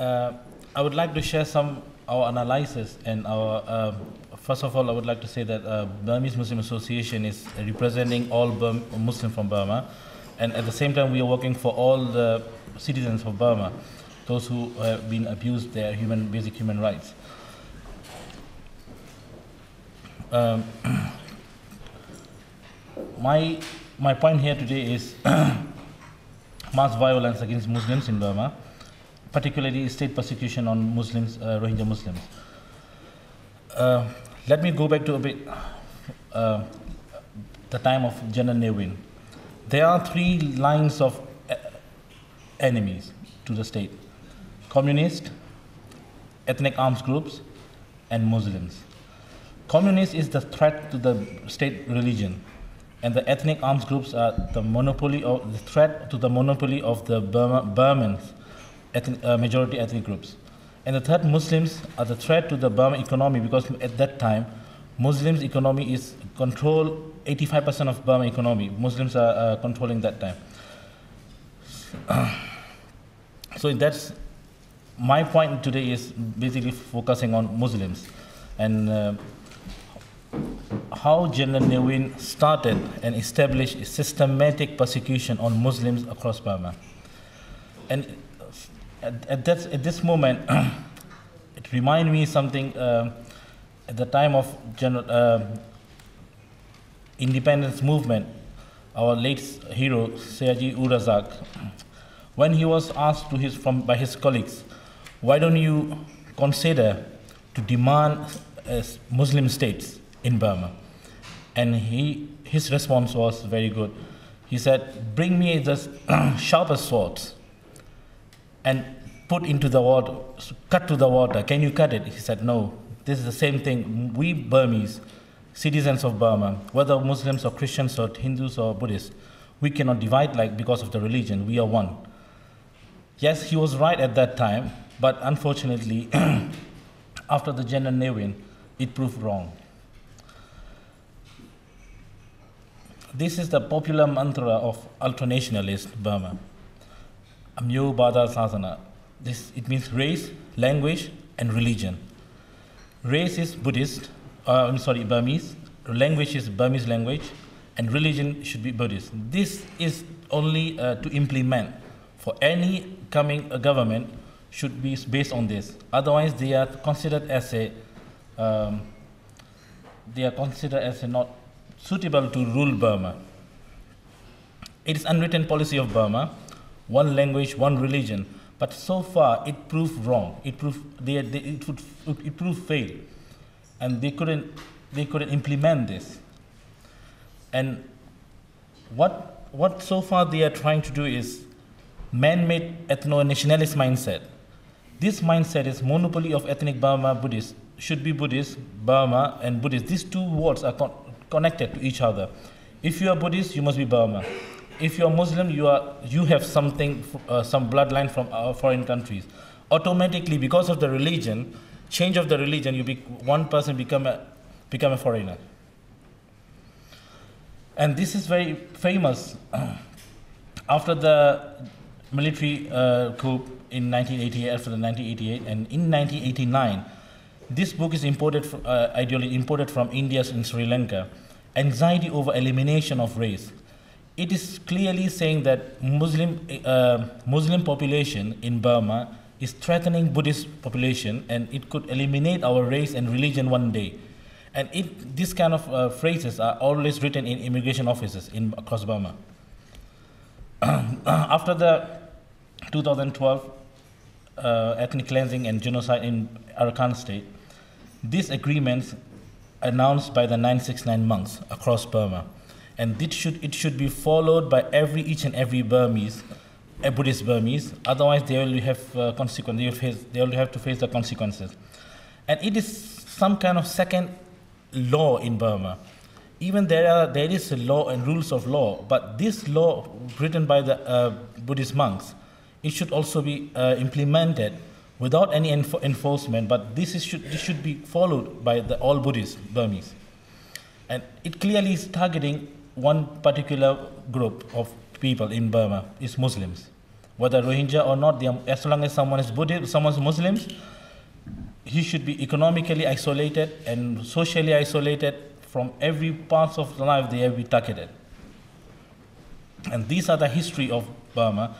Uh, I would like to share some our analysis and our. First of all, I would like to say that Burmese Muslim Association is representing all Muslims from Burma, and at the same time, we are working for all the citizens of Burma, those who have been abused their basic human rights. My point here today is mass violence against Muslims in Burma, particularly state persecution on Muslims, Rohingya Muslims. Let me go back to a bit the time of General Ne. There are three lines of enemies to the state: communist, ethnic armed groups, and Muslims. Communist is the threat to the state religion, and the ethnic armed groups are the threat to the monopoly of the Burmans, majority ethnic groups. And the third, Muslims are the threat to the Burma economy, because at that time, Muslims' economy is control 85% of Burma economy. Muslims are controlling that time. So that's my point today, is basically focusing on Muslims and how General Ne started and established systematic persecution on Muslims across Burma. And at this moment, it reminded me something at the time of independence movement, our late hero, Sayaji Urazak, when he was asked by his colleagues, why don't you consider to demand Muslim states in Burma? And his response was very good. He said, bring me the sharpest swords and put into the water, cut to the water. Can you cut it? He said, no, this is the same thing. We Burmese, citizens of Burma, whether Muslims or Christians or Hindus or Buddhists, we cannot divide because of the religion. We are one. Yes, he was right at that time, but unfortunately, after the General Ne, it proved wrong. This is the popular mantra of ultranationalist Burma. Amyo Bada Sasana. It means race, language, and religion. Race is Burmese. Language is Burmese language, and religion should be Buddhist. This is only to implement for any coming government should be based on this. Otherwise, they are considered as not suitable to rule Burma. It is unwritten policy of Burma, one language, one religion. But so far, it proved wrong. It proved fail, and they couldn't implement this. And what so far they are trying to do is man-made ethno-nationalist mindset. This mindset is monopoly of ethnic Burma Buddhist. Should be Buddhist, Burma, and Buddhist. These two words are connected to each other. If you are Buddhist, you must be Burma. If you are Muslim, you have something, some bloodline from foreign countries. Automatically, because of the religion, change of the religion, one person become a foreigner. And this is very famous. After the military coup in 1988, after the 1988, and in 1989, this book is imported from India and Sri Lanka. Anxiety over elimination of race. It is clearly saying that Muslim population in Burma is threatening Buddhist population, and it could eliminate our race and religion one day. And this kind of phrases are always written in immigration offices across Burma. After the 2012 ethnic cleansing and genocide in Arakan state, these agreements announced by the 969 monks across Burma. And it should be followed by each and every Burmese, a Buddhist Burmese. Otherwise, they will have consequences. They will have to face the consequences. And it is some kind of second law in Burma. Even there is a law and rules of law, but this law written by the Buddhist monks, it should also be implemented without any enforcement. But this should be followed by all Buddhist Burmese. And it clearly is targeting one particular group of people in Burma, is Muslims. whether Rohingya or not, as long as someone is Buddhist, someone is Muslim, he should be economically isolated and socially isolated from every part of life they have been targeted. And these are the history of Burma.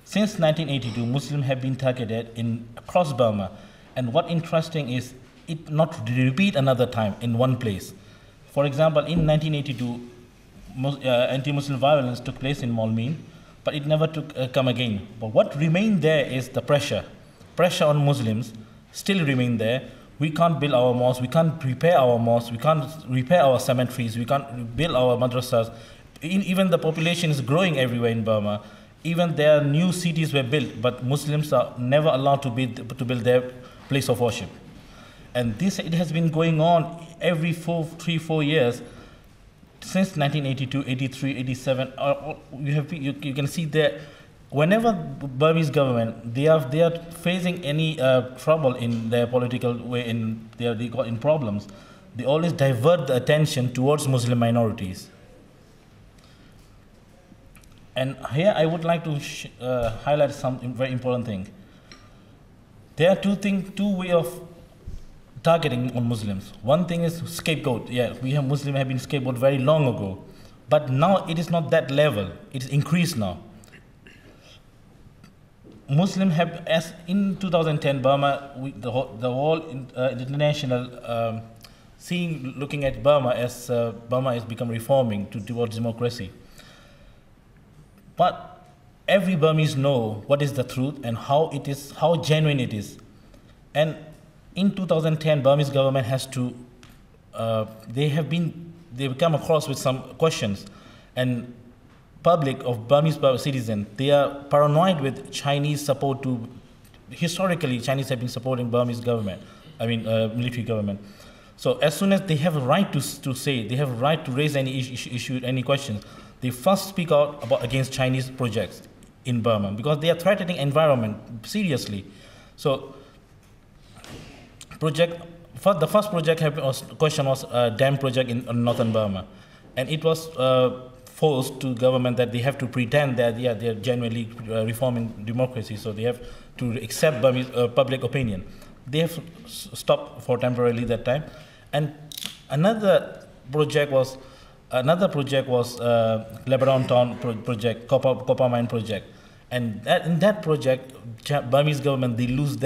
Since 1982, Muslims have been targeted across Burma. And what interesting is it not repeat another time in one place. For example, in 1982, anti-Muslim violence took place in Malmin, but it never come again. But what remained there is the pressure on Muslims still remain there. We can't build our mosques, we can't repair our mosques, we can't repair our cemeteries, we can't build our madrasas. Even the population is growing everywhere in Burma. Even there new cities were built, but Muslims are never allowed to build their place of worship. And it has been going on every 3-4 years since 1982, 83, 87. You can see that whenever Burmese government they are facing any trouble in their political way, they got in problems, they always divert the attention towards Muslim minorities. And here I would like to highlight some very important thing. There are two ways of targeting on Muslims. One thing is scapegoat. Yeah, Muslims have been scapegoat very long ago, but now it is not that level. It is increased now. Muslims have, as in 2010, Burma, the whole international looking at Burma as Burma has become reforming towards democracy. But every Burmese know what is the truth and how genuine it is. And in 2010, Burmese government has to, they've come across with some questions, and public of Burmese citizens, they are paranoid with Chinese support to, historically Chinese have been supporting Burmese government, military government. So as soon as they have a right to say, they have a right to raise any issue, any questions, they first speak out against Chinese projects in Burma because they are threatening environment seriously. So the first question was a dam project in northern Burma, and it was forced to government that they have to pretend that they are genuinely reforming democracy, so they have to accept Burmese public opinion. They have stopped for temporarily that time, and another project was Lebanon Town project, copper mine project, and in that project, Burmese government they lost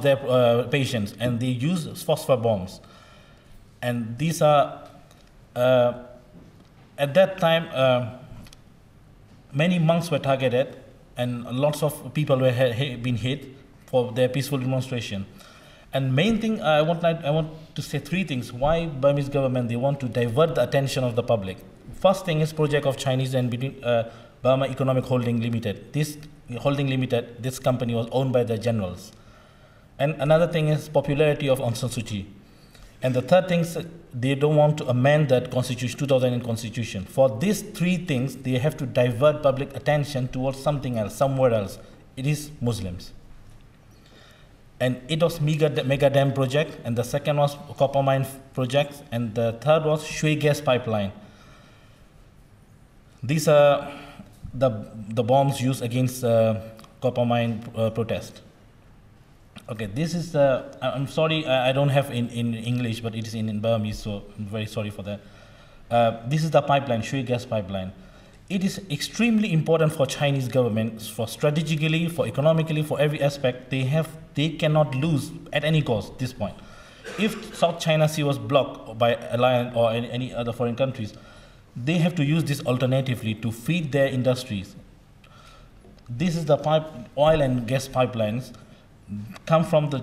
their patience, and they use phosphor bombs, and these are at that time many monks were targeted, and lots of people were been hit for their peaceful demonstration. And main thing I want to say three things why Burmese government they want to divert the attention of the public. First thing is project of Chinese and between Burma Economic Holding Limited. This holding limited, this company was owned by the generals. And another thing is popularity of Aung San Suu Kyi. And the third thing is they don't want to amend that constitution, 2000 constitution. For these three things, they have to divert public attention towards something else, somewhere else. It is Muslims. And it was mega dam project, and the second was copper mine project, and the third was Shui gas pipeline. These are the bombs used against copper mine protest. Okay, this is the, I'm sorry, I don't have in English, but it is in Burmese, so I'm very sorry for that. This is the pipeline, Shui gas pipeline. It is extremely important for Chinese government, for strategically, for economically, for every aspect. They cannot lose at any cost at this point. If South China Sea was blocked by alliance or any other foreign countries, they have to use this alternatively to feed their industries. This is the oil and gas pipelines come from the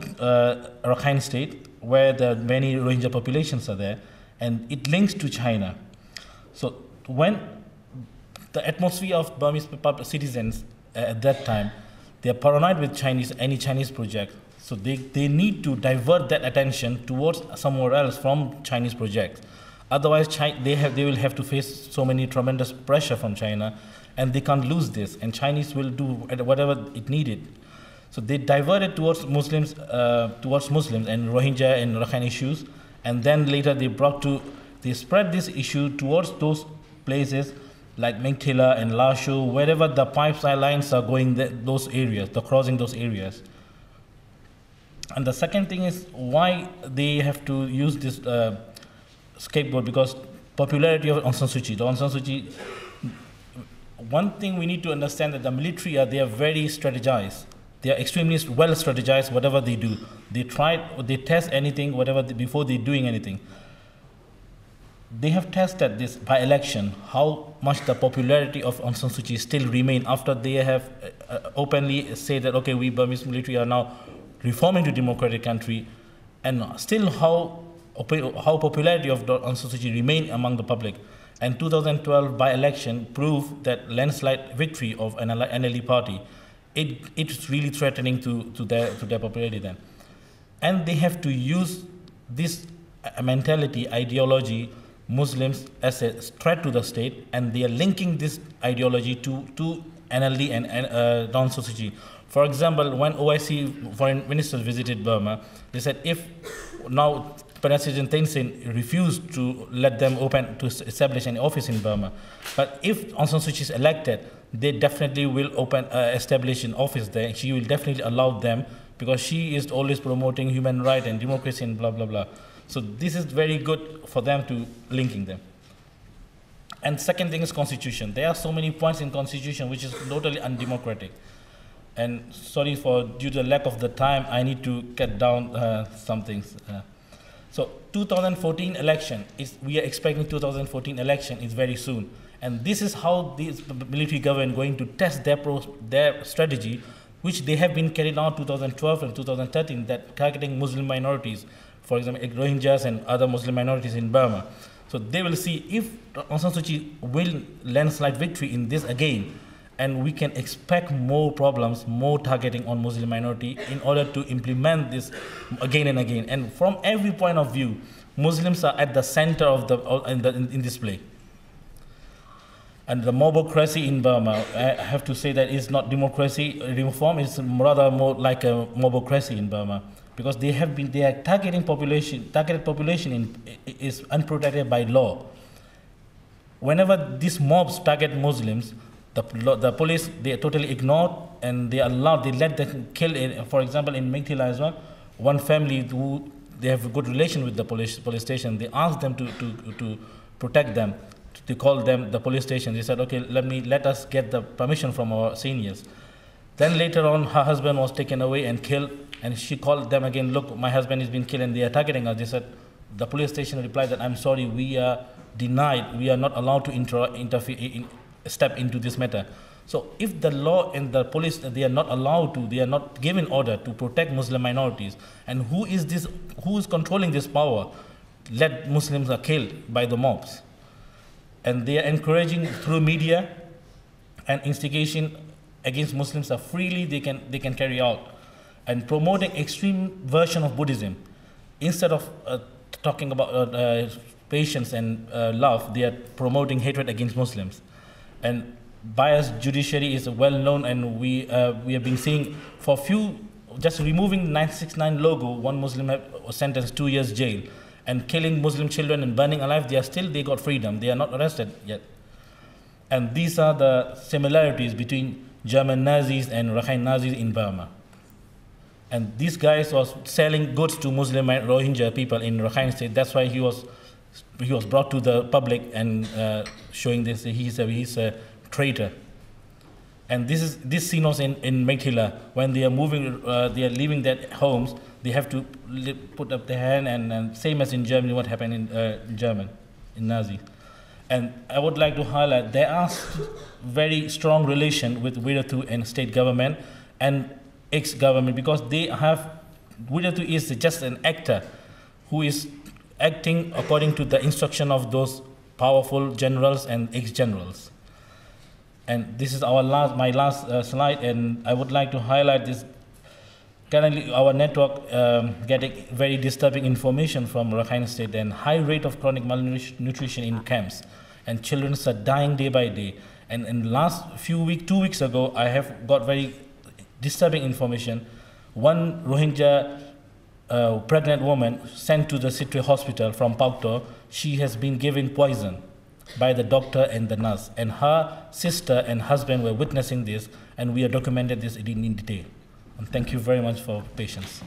Rakhine state, where the many Rohingya populations are there, and it links to China. So when the atmosphere of Burmese citizens at that time, they are paranoid with any Chinese project. So they need to divert that attention towards somewhere else from Chinese projects. Otherwise, they will have to face so many tremendous pressure from China, and they can't lose this. And Chinese will do whatever it needed. So they diverted towards Muslims and Rohingya and Rakhine issues, and then later they spread this issue towards those places like Mengtila and Lashu, wherever the pipeline lines are going, those areas, they're crossing those areas. And the second thing is why they have to use this scapegoat, because popularity of Aung San Suu Kyi. Aung San Suu Kyi, one thing we need to understand that the military they are very strategized. They are extremely well strategized, whatever they do. They test anything, before they're doing anything. They have tested this by election, how much the popularity of Aung San Suu Kyi still remain after they have openly said that, okay, we Burmese military are now reforming to democratic country, and still how popularity of Aung San Suu Kyi remain among the public. And 2012 by-election proved that landslide victory of NLD party, it's really threatening to their popularity then. And they have to use this mentality, ideology, Muslims as a threat to the state, and they are linking this ideology to NLD and Aung San Suu Kyi. For example, when OIC foreign ministers visited Burma, they said if now President Thein Sein refused to let them open to establish an office in Burma, but if Aung San Suu Kyi is elected, they definitely will establish an office there. She will definitely allow them, because she is always promoting human rights and democracy and blah blah blah. So this is very good for them to linking them. And second thing is constitution. There are so many points in constitution which is totally undemocratic. And sorry due to the lack of the time, I need to cut down some things. So 2014 election we are expecting 2014 election is very soon. And this is how this military government going to test their strategy, which they have been carried out 2012 and 2013, that targeting Muslim minorities, for example, Rohingyas and other Muslim minorities in Burma. So they will see if Aung San Suu Kyi will landslide victory in this again, and we can expect more problems, more targeting on Muslim minority in order to implement this again and again. And from every point of view, Muslims are at the center of in this play. And the mobocracy in Burma, I have to say that it's not democracy reform, it's rather more like a mobocracy in Burma. Because they are targeting population is unprotected by law. Whenever these mobs target Muslims, the police, they totally ignore, and they let them kill. For example, in Mengtila as well, one family who they have a good relation with the police station, they asked them to protect them. They called them the police station. They said, okay, let us get the permission from our seniors. Then later on, her husband was taken away and killed, and she called them again, look, my husband has been killed and they are targeting us. They said, the police station replied that, I'm sorry, we are denied, we are not allowed to step into this matter. So if the law and the police, they are not given order to protect Muslim minorities, and who is controlling this power? Let Muslims are killed by the mobs. And they are encouraging through media and instigation against Muslims are freely they can carry out, and promoting extreme version of Buddhism. Instead of talking about patience and love, they are promoting hatred against Muslims. And biased judiciary is well known, and we have been seeing for just removing 969 logo, one Muslim was sentenced 2 years jail, and killing Muslim children and burning alive, they got freedom. They are not arrested yet. And these are the similarities between German Nazis and Rakhine Nazis in Burma. And this guy was selling goods to Muslim and Rohingya people in Rakhine State. That's why he was brought to the public and showing this he's a traitor. And this scene was in Mengtila, when they are leaving their homes. They have to put up their hand, and same as in Germany, what happened in Nazi. And I would like to highlight there are very strong relation with Wirathu and state government and ex-government, because Wirathu is just an actor who is acting according to the instruction of those powerful generals and ex-generals. And this is my last slide, and I would like to highlight this. Currently, our network getting very disturbing information from Rakhine State, and high rate of chronic malnutrition in camps, and children are dying day by day. And in the last 2 weeks ago, I have got very disturbing information. One Rohingya pregnant woman sent to the Sitwe hospital from Paukto, she has been given poison. by the doctor and the nurse, and her sister and husband were witnessing this, and we have documented this in detail. And thank you very much for patience.